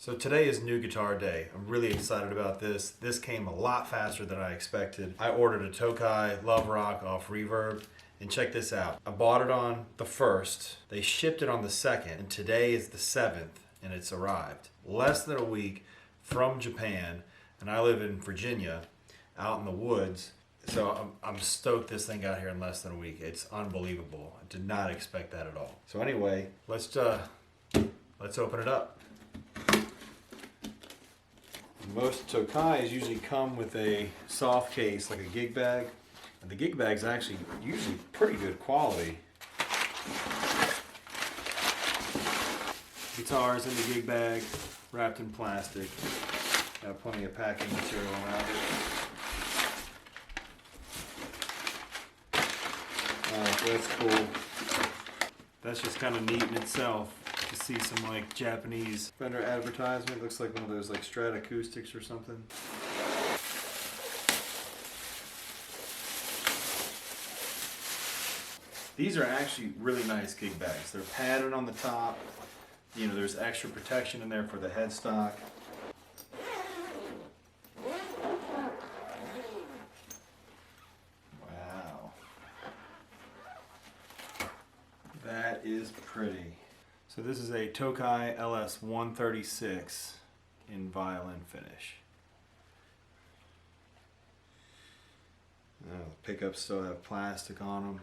So today is new guitar day. I'm really excited about this. This came a lot faster than I expected. I ordered a Tokai Love Rock off Reverb, and check this out. I bought it on the 1st, they shipped it on the 2nd, and today is the 7th, and it's arrived. Less than a week from Japan, and I live in Virginia, out in the woods, so I'm stoked this thing got here in less than a week. It's unbelievable. I did not expect that at all. So anyway, let's open it up. Most Tokais usually come with a soft case, like a gig bag. And the gig bag's actually usually pretty good quality. Guitars in the gig bag, wrapped in plastic. Got plenty of packing material around it. So that's cool. That's just kind of neat in itself. To see some like Japanese Fender advertisement. Looks like one of those like Strat acoustics or something. These are actually really nice gig bags. They're padded on the top. You know, there's extra protection in there for the headstock. Wow. That is pretty. So this is a Tokai LS136 in violin finish. The pickups still have plastic on them.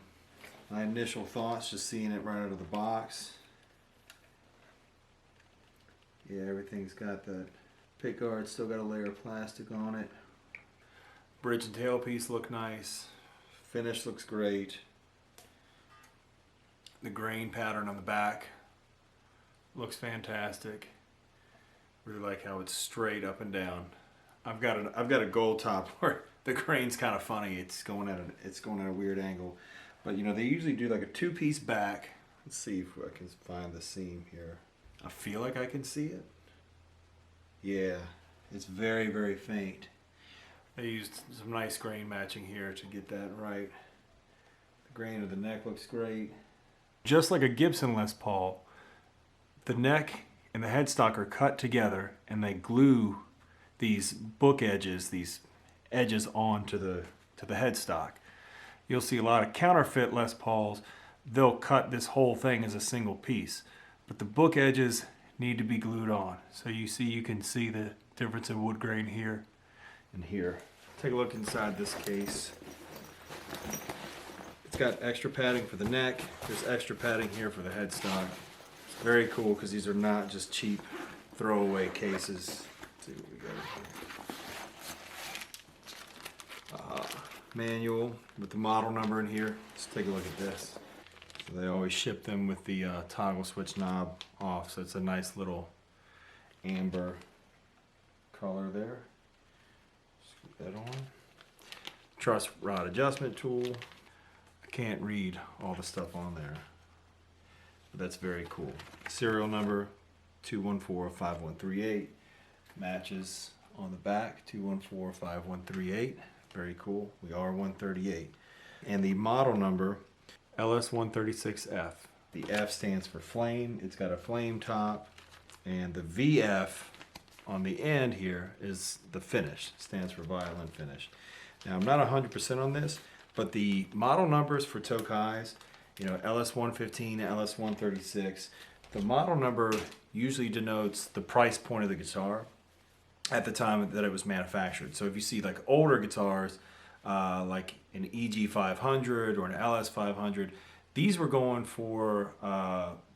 My initial thoughts, just seeing it right out of the box. Yeah, everything's got that pickguard, still got a layer of plastic on it. Bridge and tailpiece look nice. Finish looks great. The grain pattern on the back looks fantastic. Really like how it's straight up and down. I've got a gold top where the grain's kind of funny. It's going at a weird angle. But you know, they usually do like a two-piece back. Let's see if I can find the seam here. I feel like I can see it. Yeah, it's very, very faint. They used some nice grain matching here to get that right. The grain of the neck looks great. Just like a Gibson Les Paul, the neck and the headstock are cut together and they glue these book edges, these edges onto the headstock. You'll see a lot of counterfeit Les Pauls, they'll cut this whole thing as a single piece. But the book edges need to be glued on. So you can see the difference in wood grain here and here. Take a look inside this case. It's got extra padding for the neck. There's extra padding here for the headstock. It's very cool because these are not just cheap throwaway cases. Let's see what we got here. Manual with the model number in here. Let's take a look at this. So they always ship them with the toggle switch knob off, so it's a nice little amber color there. Screw that on. Truss rod adjustment tool. I can't read all the stuff on there, but that's very cool. Serial number 2145138. Matches on the back 2145138. Very cool. We are 138. And the model number LS136F. The F stands for flame. It's got a flame top, and the VF on the end here is the finish. It stands for violin finish. Now I'm not 100% on this, but the model numbers for Tokais, you know, LS115, LS136, the model number usually denotes the price point of the guitar at the time that it was manufactured. So if you see like older guitars, like an EG500 or an LS500, these were going for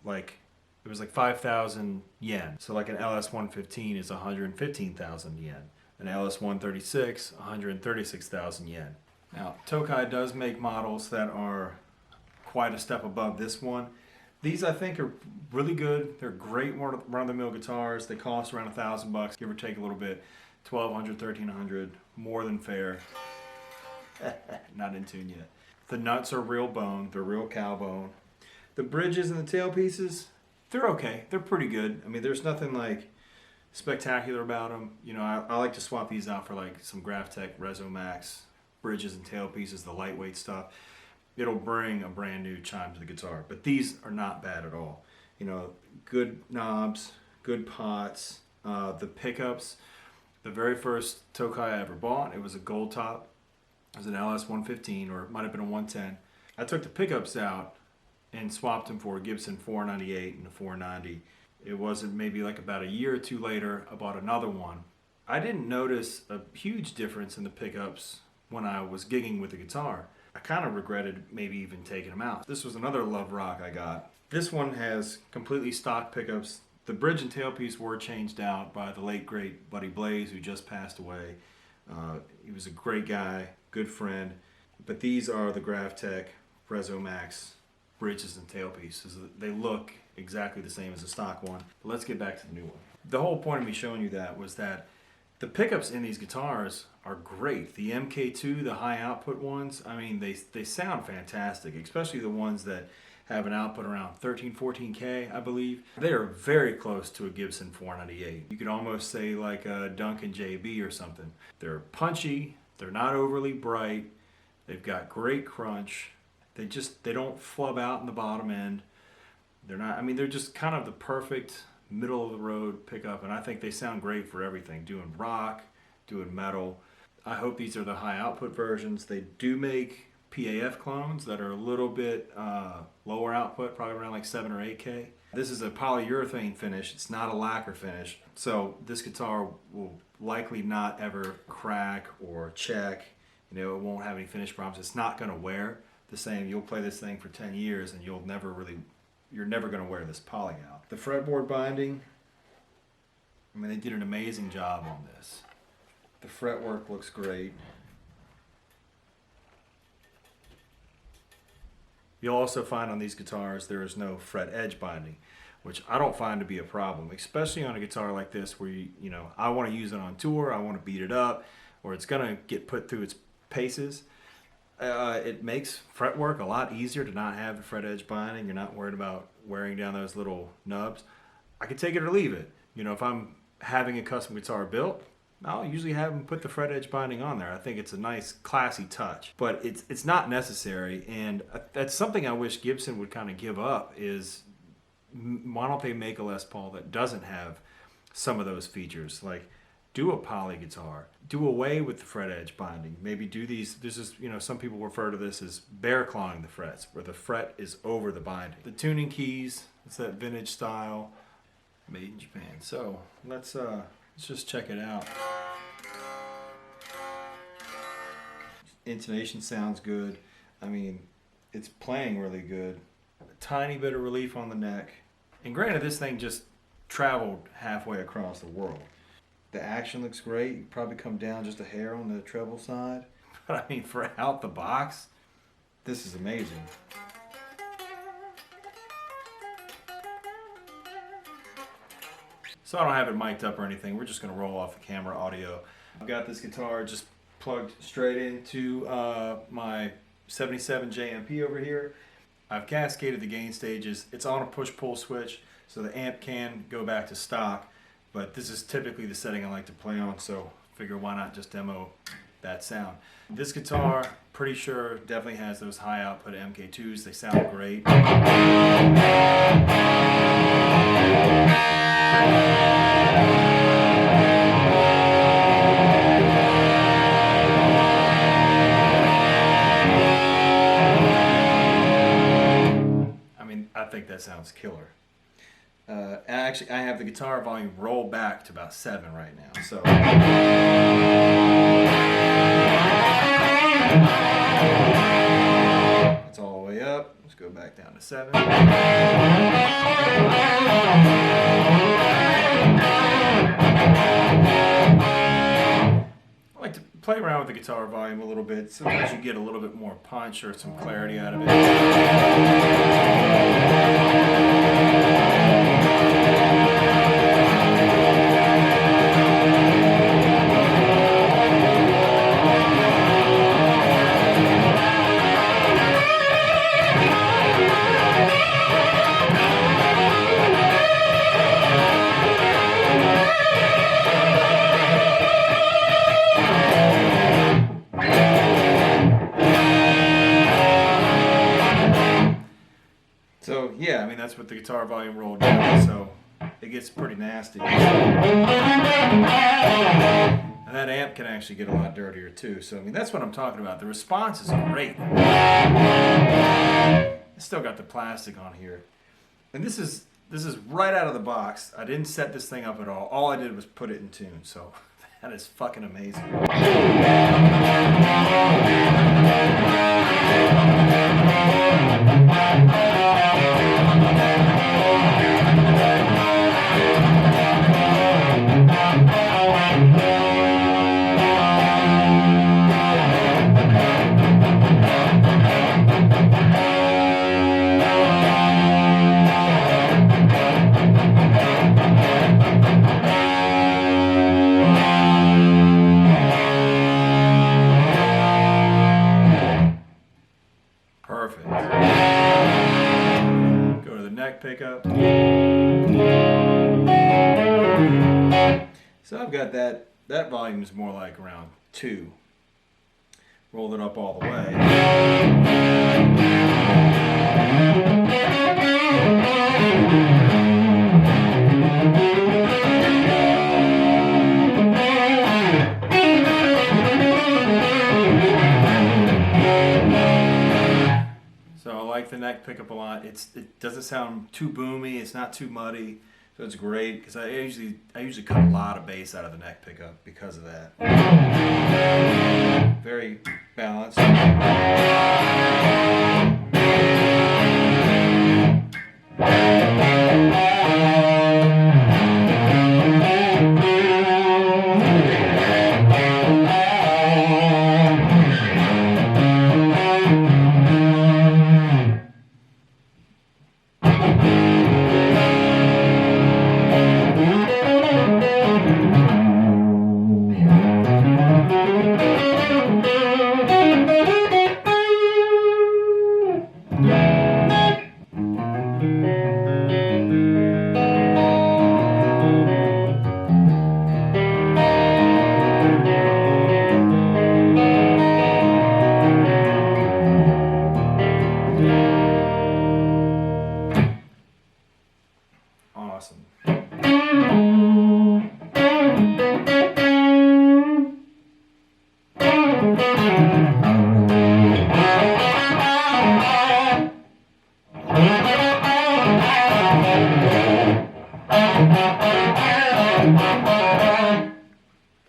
it was like 5,000 yen. So like an LS115 is 115,000 yen. An LS136, 136,000 yen. Now Tokai does make models that are quite a step above this one. These I think are really good. They're great run-of-the-mill guitars. They cost around $1,000, give or take a little bit. 1,200, 1,300, more than fair. Not in tune yet. The nuts are real bone. They're real cow bone. The bridges and the tailpieces, they're okay. They're pretty good. I mean, there's nothing like spectacular about them. You know, I like to swap these out for like some Graphtec Reso Max bridges and tailpieces, the lightweight stuff. It'll bring a brand new chime to the guitar. But these are not bad at all. You know, good knobs, good pots, The pickups, the very first Tokai I ever bought, it was a gold top. It was an LS115, or it might have been a 110. I took the pickups out and swapped them for a Gibson 498 and a 490. It wasn't maybe like about a year or two later, I bought another one. I didn't notice a huge difference in the pickups when I was gigging with the guitar. I kind of regretted maybe even taking them out. This was another Love Rock I got. This one has completely stock pickups. The bridge and tailpiece were changed out by the late great Buddy Blaze, who just passed away. He was a great guy, good friend. But these are the Graftech Rezo Max bridges and tailpieces. They look exactly the same as the stock one. But let's get back to the new one. The whole point of me showing you that was that the pickups in these guitars are great. The MK2, the high output ones, I mean, they sound fantastic, especially the ones that have an output around 13, 14K, I believe. They are very close to a Gibson 498. You could almost say like a Duncan JB or something. They're punchy, they're not overly bright, they've got great crunch. They don't flub out in the bottom end. They're just kind of the perfect middle of the road pickup, and I think they sound great for everything, doing rock, doing metal. I hope these are the high output versions. They do make PAF clones that are a little bit lower output, probably around like 7 or 8K. This is a polyurethane finish, it's not a lacquer finish, so this guitar will likely not ever crack or check. You know, it won't have any finish problems. It's not going to wear the same. You'll play this thing for 10 years and you're never going to wear this poly out. The fretboard binding, I mean, they did an amazing job on this. The fretwork looks great. You'll also find on these guitars there is no fret edge binding, which I don't find to be a problem, especially on a guitar like this where you know, I want to use it on tour, I want to beat it up, or it's going to get put through its paces. It makes fretwork a lot easier to not have the fret edge binding. You're not worried about wearing down those little nubs. I can take it or leave it. You know, if I'm having a custom guitar built, I'll usually have them put the fret edge binding on there. I think it's a nice, classy touch, but it's not necessary, and that's something I wish Gibson would kind of give up is why don't they make a Les Paul that doesn't have some of those features? Like, do a poly guitar, do away with the fret edge binding. Maybe do these, this is, you know, some people refer to this as bear clawing the frets, where the fret is over the binding. The tuning keys, it's that vintage style, made in Japan. So let's just check it out. Intonation sounds good. I mean, it's playing really good. A tiny bit of relief on the neck. And granted, this thing just traveled halfway across the world. The action looks great. You probably come down just a hair on the treble side. But I mean, for out the box, this is amazing. So I don't have it mic'd up or anything. We're just going to roll off the camera audio. I've got this guitar just plugged straight into my 77 JMP over here. I've cascaded the gain stages. It's on a push-pull switch, so the amp can go back to stock. But this is typically the setting I like to play on, so figure why not just demo that sound. This guitar, pretty sure, definitely has those high output MK2s. They sound great. I mean, I think that sounds killer. Actually, I have the guitar volume rolled back to about 7 right now. So it's all the way up. Let's go back down to 7. I like to play around with the guitar volume a little bit. Sometimes you get a little bit more punch or some clarity out of it. So yeah, I mean, that's what the guitar volume rolled down. So it gets pretty nasty. And that amp can actually get a lot dirtier too. So I mean, that's what I'm talking about. The response is great. It's still got the plastic on here. And this is right out of the box. I didn't set this thing up at all. All I did was put it in tune. So that is fucking amazing. Perfect. Go to the neck pickup. So I've got that volume is more like around 2. Roll it up all the way. So I like the neck pickup a lot. It doesn't sound too boomy. It's not too muddy. So it's great because I usually cut a lot of bass out of the neck pickup because of that. Very balanced. Awesome.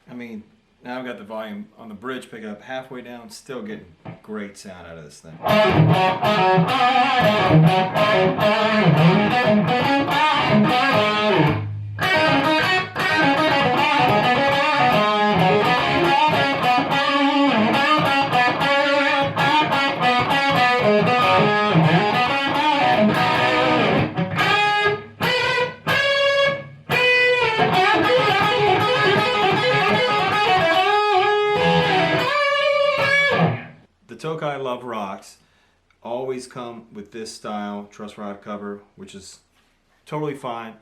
I mean, now I've got the volume on the bridge pickup halfway down, still getting great sound out of this thing. The Tokai Love Rocks always come with this style truss rod cover, which is totally fine.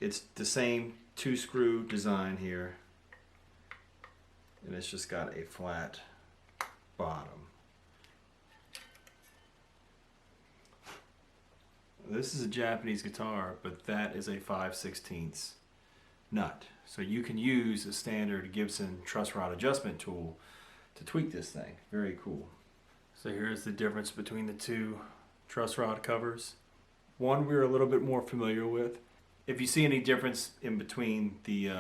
It's the same 2-screw design here, and it's just got a flat bottom. This is a Japanese guitar, but that is a 5/16 nut. So you can use a standard Gibson truss rod adjustment tool to tweak this thing. Very cool. So here's the difference between the two truss rod covers. One we're a little bit more familiar with. If you see any difference in between the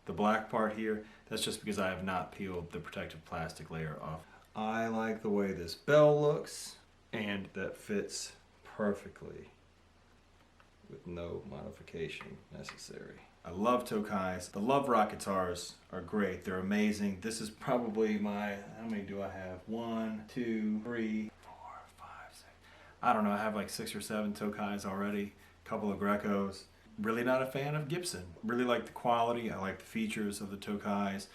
black part here, that's just because I have not peeled the protective plastic layer off. I like the way this bell looks, and that fits perfectly with no modification necessary. I love Tokais. The Love Rock guitars are great. They're amazing. This is probably my, how many do I have? 1, 2, 3, 4, 5, 6. I don't know, I have like 6 or 7 Tokais already. A couple of Grecos. Really not a fan of Gibson. Really like the quality. I like the features of the Tokais.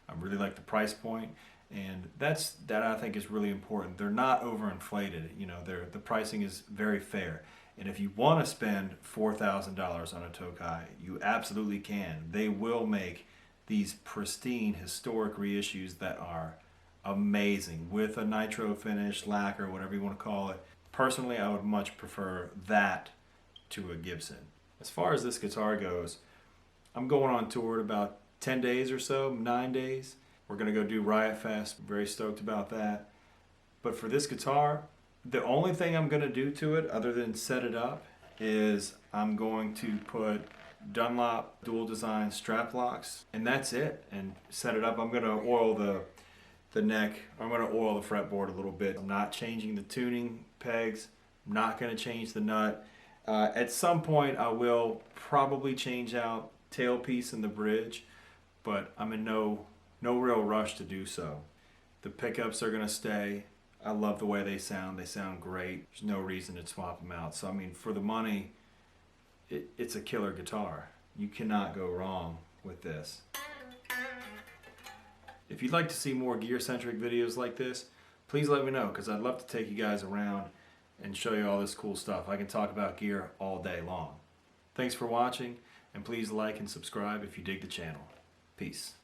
I really like the price point. And that I think is really important. They're not overinflated. You know, the pricing is very fair. And if you want to spend $4,000 on a Tokai, you absolutely can. They will make these pristine, historic reissues that are amazing with a nitro finish, lacquer, whatever you want to call it. Personally, I would much prefer that to a Gibson. As far as this guitar goes, I'm going on tour in about 10 days or so, 9 days. We're gonna go do Riot Fest. Very stoked about that. But for this guitar, the only thing I'm gonna do to it other than set it up is I'm going to put Dunlop dual design strap locks, and that's it, and set it up. I'm gonna oil the neck. I'm gonna oil the fretboard a little bit. I'm not changing the tuning pegs. I'm not gonna change the nut. At some point I will probably change out tailpiece and the bridge, but I'm in no real rush to do so. The pickups are gonna stay. I love the way they sound. They sound great. There's no reason to swap them out. So I mean, for the money, it's a killer guitar. You cannot go wrong with this. If you'd like to see more gear-centric videos like this, please let me know, because I'd love to take you guys around and show you all this cool stuff. I can talk about gear all day long. Thanks for watching, and please like and subscribe if you dig the channel. Peace.